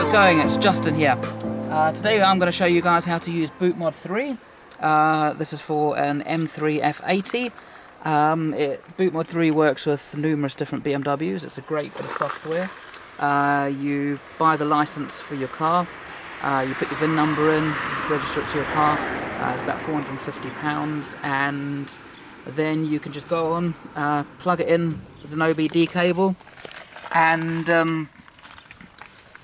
how's it going? It's Justin here. Today I'm going to show you guys how to use Bootmod 3. This is for an M3 F80. Bootmod 3 works with numerous different BMWs. It's a great bit of software. You buy the license for your car, you put your VIN number in, register it to your car. It's about £450, and then you can just go on, plug it in with an OBD cable, and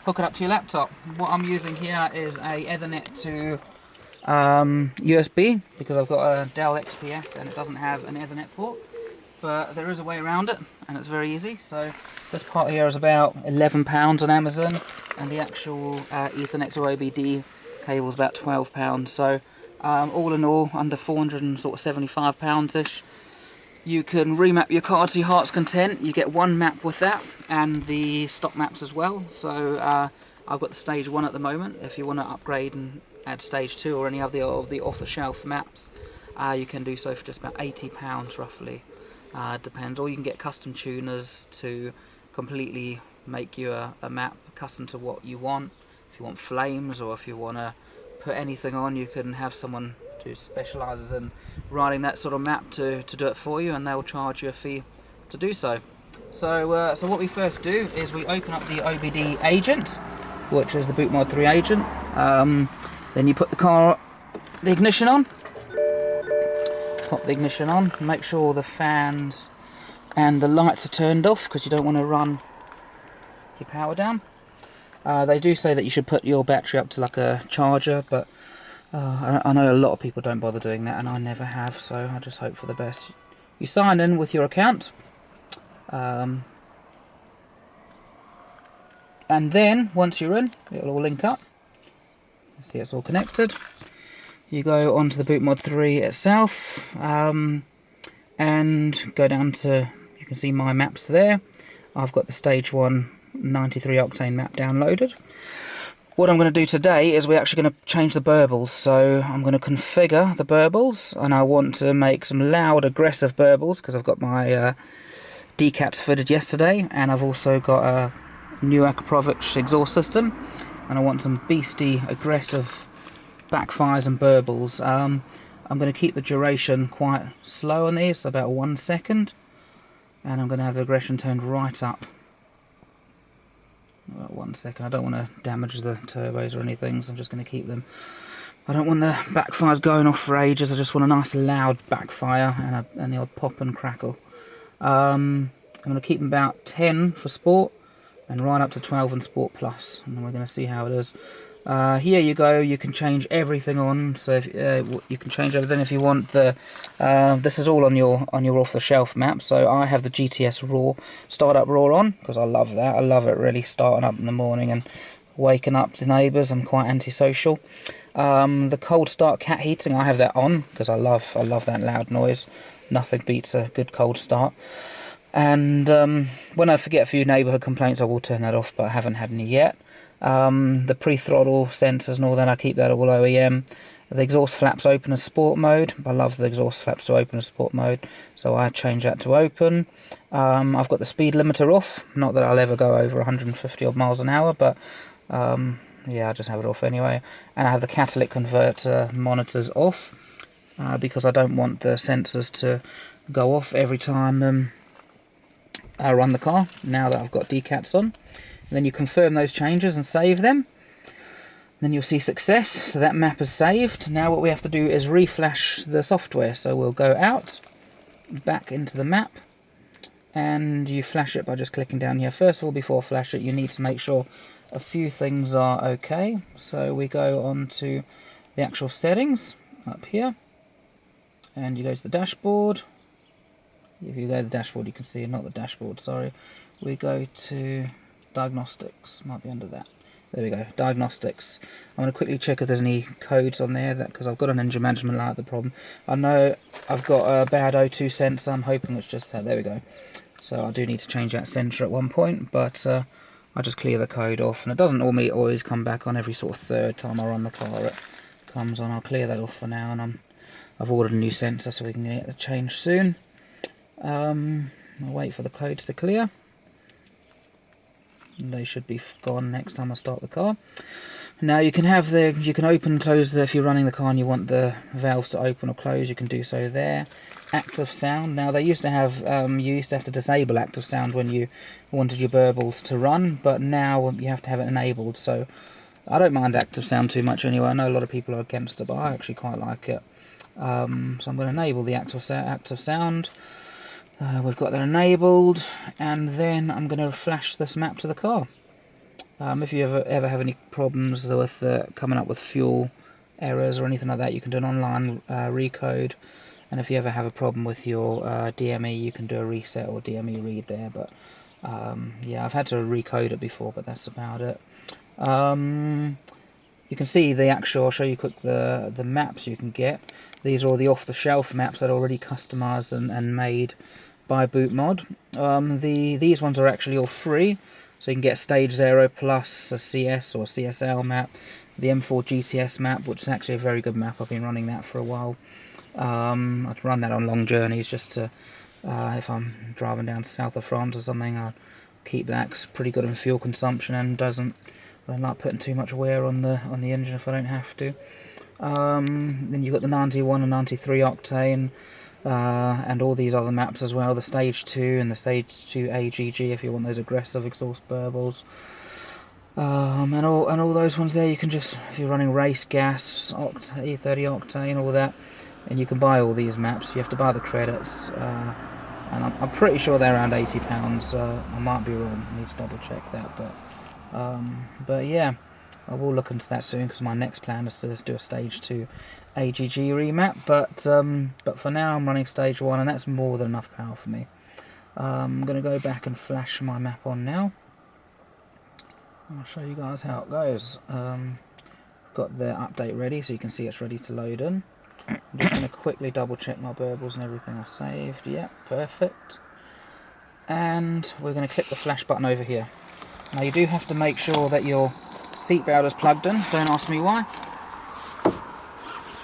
hook it up to your laptop. What I'm using here is a Ethernet to USB, because I've got a Dell XPS and it doesn't have an Ethernet port, but there is a way around it and it's very easy. So this part here is about £11 on Amazon, and the actual Ethernet to OBD cable is about £12. So all in all, under £475-ish. You can remap your car to your heart's content. You get one map with that, and the stock maps as well. So I've got the stage 1 at the moment. If you want to upgrade and add stage 2 or any of the off-the-shelf maps, you can do so for just about £80 roughly. Depends. Or you can get custom tuners to completely make you a map custom to what you want. If you want flames, or if you want to put anything on, you can have someone who specialises in writing that sort of map to do it for you, and they'll charge you a fee to do so. So what we first do is we open up the OBD agent, which is the Bootmod 3 agent. Then you put the ignition on, pop the ignition on, make sure the fans and the lights are turned off, because you don't want to run your power down. They do say that you should put your battery up to like a charger, but I know a lot of people don't bother doing that, and I never have, so I just hope for the best. You sign in with your account, and then once you're in, it'll all link up. You see it's all connected. You go onto the Bootmod 3 itself, and go down to, you can see my maps there. I've got the stage 1 93 octane map downloaded. What I'm going to do today is we're actually going to change the burbles. So I'm going to configure the burbles, and I want to make some loud, aggressive burbles, because I've got my decats fitted yesterday, and I've also got a new Akaprovich exhaust system, and I want some beastie, aggressive backfires and burbles. I'm going to keep the duration quite slow on these, so about 1 second, and I'm going to have the aggression turned right up. About 1 second. I don't want to damage the turbos or anything, so I'm just going to keep them. I don't want the backfires going off for ages. I just want a nice loud backfire and the odd pop and crackle. I'm going to keep them about 10 for sport, and right up to 12 in Sport Plus, and then we're going to see how it is. Here you go, you can change everything on, so if, you can change everything if you want. This is all on your off-the-shelf map, so I have the GTS Raw, Startup Raw on, because I love that. I love it really, starting up in the morning and waking up the neighbours. I'm quite antisocial. The cold start cat heating, I have that on, because I love that loud noise. Nothing beats a good cold start. And when I forget a few neighbourhood complaints, I will turn that off, but I haven't had any yet. The pre-throttle sensors and all that, I keep that all OEM. The exhaust flaps open as sport mode. I love the exhaust flaps to open as sport mode, so I change that to open. I've got the speed limiter off. Not that I'll ever go over 150 odd miles an hour, but yeah, I just have it off anyway. And I have the catalytic converter monitors off, because I don't want the sensors to go off every time I run the car, now that I've got decats on. And then you confirm those changes and save them. Then you'll see success, so that map is saved. Now what we have to do is reflash the software. So we'll go out, back into the map, and you flash it by just clicking down here. First of all, before flash it, you need to make sure a few things are okay. So we go on to the actual settings up here, and you go to the dashboard. If you go to the dashboard, you can see, not the dashboard, sorry. We go to Diagnostics, might be under that. There we go, Diagnostics. I'm going to quickly check if there's any codes on there, because I've got an engine management light. The problem, I know I've got a bad O2 sensor. I'm hoping it's just that. There we go. So I do need to change that sensor at one point, but I just clear the code off, and it doesn't normally always come back on. Every sort of third time I run the car, it comes on. I'll clear that off for now, and I've ordered a new sensor, so we can get the change soon. I'll wait for the codes to clear. They should be gone next time I start the car. Now you can open and close if you're running the car and you want the valves to open or close, you can do so there. Active sound. Now they used to have, you used to have to disable active sound when you wanted your burbles to run, but now you have to have it enabled. So I don't mind active sound too much anyway. I know a lot of people are against it, but I actually quite like it. So I'm going to enable the active sound. We've got that enabled, and then I'm going to flash this map to the car. If you ever have any problems with coming up with fuel errors or anything like that, you can do an online recode. And if you ever have a problem with your DME, you can do a reset or DME read there. But yeah, I've had to recode it before, but that's about it. You can see the actual, I'll show you quick the maps you can get. These are all the off-the-shelf maps that are already customized and made by Bootmod. These ones are actually all free. So you can get Stage 0 Plus, a CS or CSL map, the M4 GTS map, which is actually a very good map. I've been running that for a while. I'd run that on long journeys just to, if I'm driving down to south of France or something, I'd keep that. It's pretty good in fuel consumption and I don't like putting too much wear on the engine if I don't have to. Then you've got the 91 and 93 octane. And all these other maps as well, the Stage 2 and the Stage 2 AGG if you want those aggressive exhaust burbles. And all those ones there, you can just, if you're running race gas, E30 octane, all that, and you can buy all these maps. You have to buy the credits, and I'm pretty sure they're around £80. I might be wrong, I need to double check that, but yeah, I will look into that soon because my next plan is to do a Stage 2 AGG remap, but for now I'm running Stage 1 and that's more than enough power for me. I'm going to go back and flash my map on now. I'll show you guys how it goes. Got the update ready so you can see it's ready to load in. I'm just going to quickly double check my burbles and everything I saved. Yeah, perfect. And we're going to click the flash button over here. Now you do have to make sure that your seatbelt is plugged in, don't ask me why.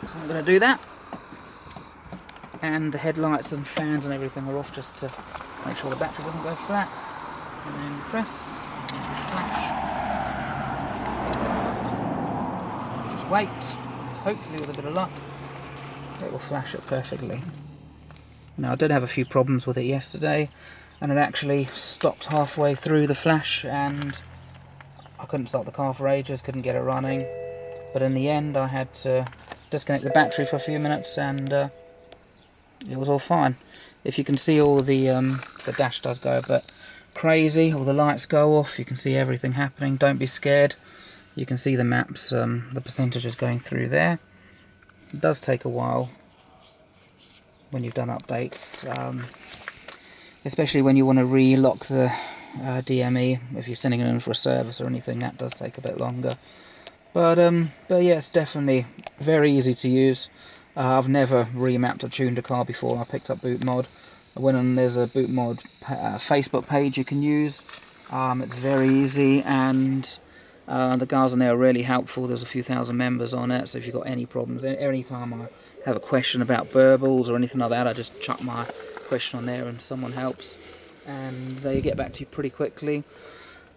So I'm going to do that, and the headlights and fans and everything are off just to make sure the battery doesn't go flat, and then press, and flash, just wait, hopefully with a bit of luck it will flash it perfectly. Now I did have a few problems with it yesterday, and it actually stopped halfway through the flash and I couldn't start the car for ages, couldn't get it running, but in the end I had to disconnect the battery for a few minutes and it was all fine. If you can see, all the dash does go a bit crazy, all the lights go off, you can see everything happening. Don't be scared, you can see the maps, the percentages going through there. It does take a while when you've done updates, especially when you want to relock the DME. If you're sending it in for a service or anything, that does take a bit longer. But yeah, it's definitely very easy to use. I've never remapped or tuned a car before. I picked up Bootmod. I went on, there's a Bootmod Facebook page you can use. It's very easy, and the guys on there are really helpful. There's a few thousand members on it, so if you've got any problems, any time I have a question about burbles or anything like that, I just chuck my question on there and someone helps, and they get back to you pretty quickly.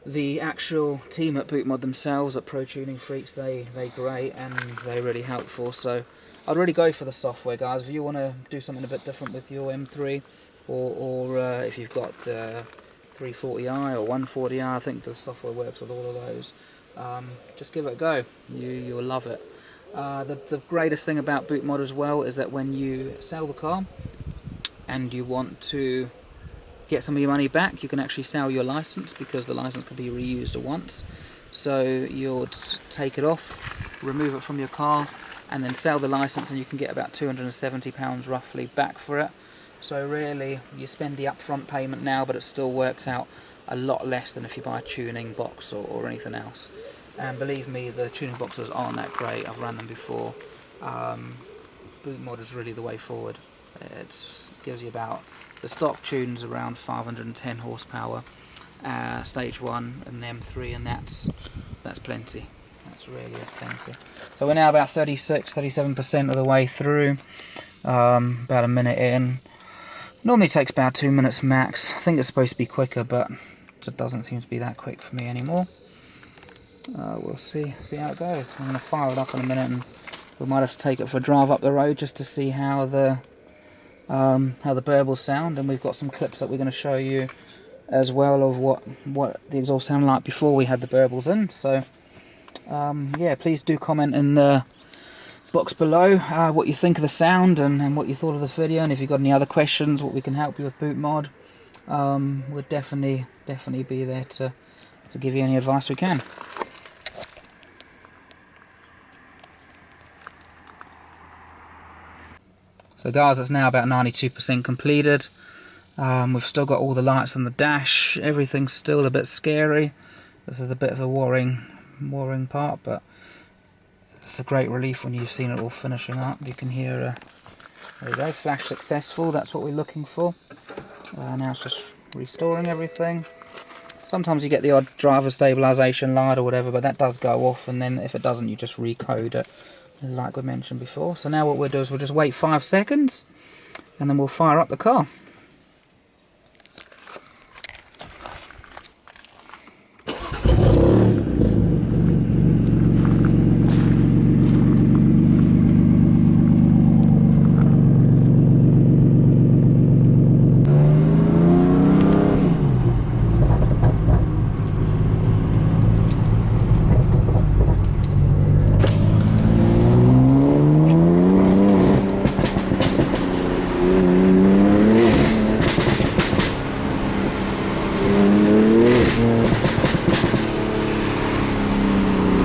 The actual team at Bootmod themselves, at Pro Tuning Freaks, they're great and they're really helpful. So I'd really go for the software, guys. If you want to do something a bit different with your M3, or if you've got the 340i or 140i, I think the software works with all of those. Just give it a go. You'll love it. The greatest thing about Bootmod as well is that when you sell the car and you want to get some of your money back, you can actually sell your license, because the license can be reused once. So you'll take it off, remove it from your car, and then sell the license, and you can get about £270 roughly back for it. So really, you spend the upfront payment now, but it still works out a lot less than if you buy a tuning box or anything else. And believe me, the tuning boxes aren't that great. I've run them before. Bootmod is really the way forward. It gives you about, the stock tunes around 510 horsepower, Stage 1 and M3, and that's plenty. That's really is plenty. So we're now about 37% of the way through, about a minute in. Normally takes about 2 minutes max. I think it's supposed to be quicker, but just doesn't seem to be that quick for me anymore. We'll see how it goes. I'm going to fire it up in a minute, and we might have to take it for a drive up the road just to see how the burbles sound. And we've got some clips that we're going to show you as well of what the exhaust sounded like before we had the burbles in. So yeah, please do comment in the box below what you think of the sound and what you thought of this video, and if you've got any other questions, what we can help you with Bootmod. We'll definitely be there to give you any advice we can. So guys, it's now about 92% completed. We've still got all the lights on the dash. Everything's still a bit scary. This is a bit of a worrying part, but it's a great relief when you've seen it all finishing up. You can hear, there we go, flash successful. That's what we're looking for. Now it's just restoring everything. Sometimes you get the odd driver stabilization light or whatever, but that does go off, and then if it doesn't, you just recode it, like we mentioned before. So now what we'll do is we'll just wait 5 seconds, and then we'll fire up the car.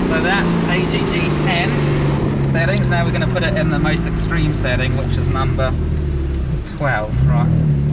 So that's AGG 10 settings. Now we're going to put it in the most extreme setting, which is number 12, right?